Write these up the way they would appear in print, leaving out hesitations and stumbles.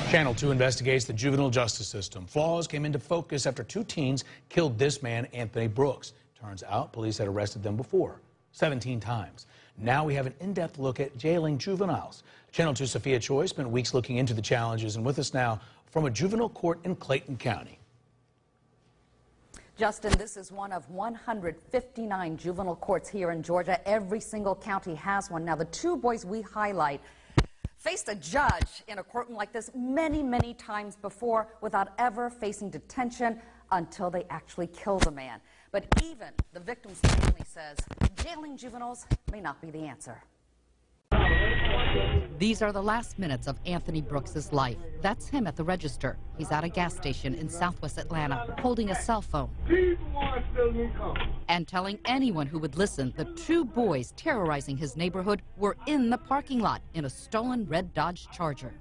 Channel 2 investigates the juvenile justice system. Flaws came into focus after two teens killed this man, Anthony Brooks. Turns out police had arrested them before, 17 times. Now we have an in-depth look at jailing juveniles. Channel 2 Sophia Choi spent weeks looking into the challenges, and with us now from a juvenile court in Clayton County. Justin, this is one of 159 juvenile courts here in Georgia. Every single county has one. Now, the two boys we highlight faced a judge in a courtroom like this many, many times before without ever facing detention until they actually killed a man. But even the victim's family says jailing juveniles may not be the answer. These are the last minutes of Anthony Brooks' life. That's him at the register. He's at a gas station in southwest Atlanta, holding a cell phone and telling anyone who would listen the two boys terrorizing his neighborhood were in the parking lot in a stolen red Dodge Charger.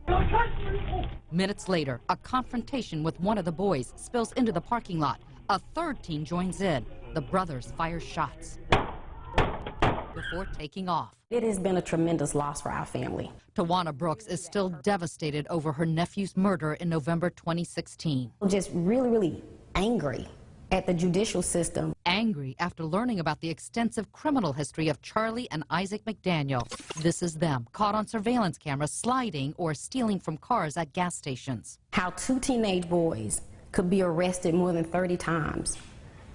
Minutes later, a confrontation with one of the boys spills into the parking lot. A third teen joins in. The brothers fire shots before taking off. It has been a tremendous loss for our family. Tawana Brooks is still devastated over her nephew's murder in November 2016. Just really angry at the judicial system. Angry after learning about the extensive criminal history of Charlie and Isaac McDaniel. This is them, caught on surveillance cameras sliding or stealing from cars at gas stations. How two teenage boys could be arrested more than 30 times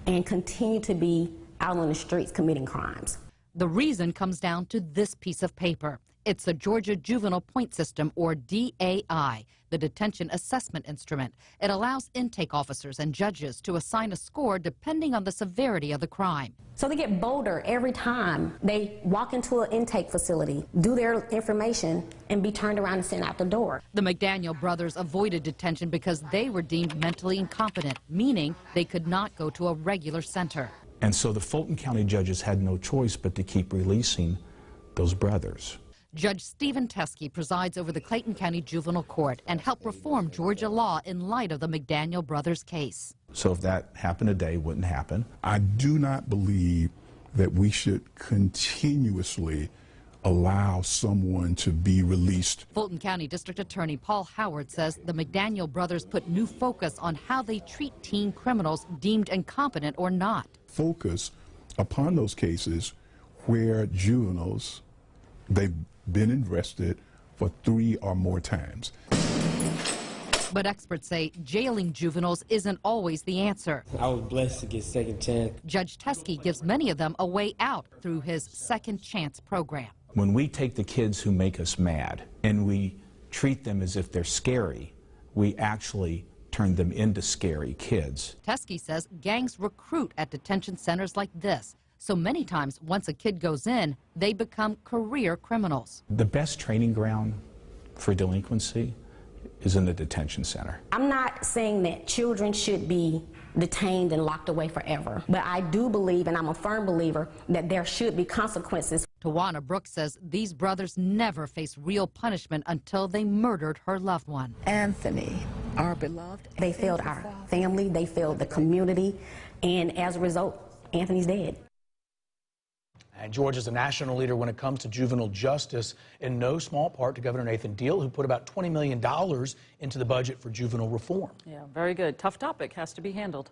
and continue to be out on the streets committing crimes. The reason comes down to this piece of paper. It's the Georgia Juvenile Point System, or DAI, the Detention Assessment Instrument. It allows intake officers and judges to assign a score depending on the severity of the crime. So they get bolder every time they walk into an intake facility, do their information, and be turned around and sent out the door. The McDaniel brothers avoided detention because they were deemed mentally incompetent, meaning they could not go to a regular center. And so the Fulton County judges had no choice but to keep releasing those brothers. Judge Stephen Teskey presides over the Clayton County Juvenile Court and helped reform Georgia law in light of the McDaniel brothers' case. So if that happened today, it wouldn't happen. I do not believe that we should continuously allow someone to be released. Fulton County District Attorney Paul Howard says the McDaniel brothers put new focus on how they treat teen criminals deemed incompetent or not. Focus upon those cases where juveniles, they've been arrested for 3 or more times. But experts say jailing juveniles isn't always the answer. I was blessed to get second chance. Judge Teskey gives many of them a way out through his second chance program. When we take the kids who make us mad and we treat them as if they're scary, we actually turn them into scary kids. Teskey says gangs recruit at detention centers like this. So many times, once a kid goes in, they become career criminals. The best training ground for delinquency is in the detention center. I'm not saying that children should be detained and locked away forever, but I do believe, and I'm a firm believer, that there should be consequences. Tawana Brooks says these brothers never face real punishment until they murdered her loved one. Anthony, our beloved. They failed our family, they failed the community, and as a result, Anthony's dead. And Georgia's a national leader when it comes to juvenile justice, in no small part to Governor Nathan Deal, who put about $20 million into the budget for juvenile reform. Yeah, very good. Tough topic, has to be handled.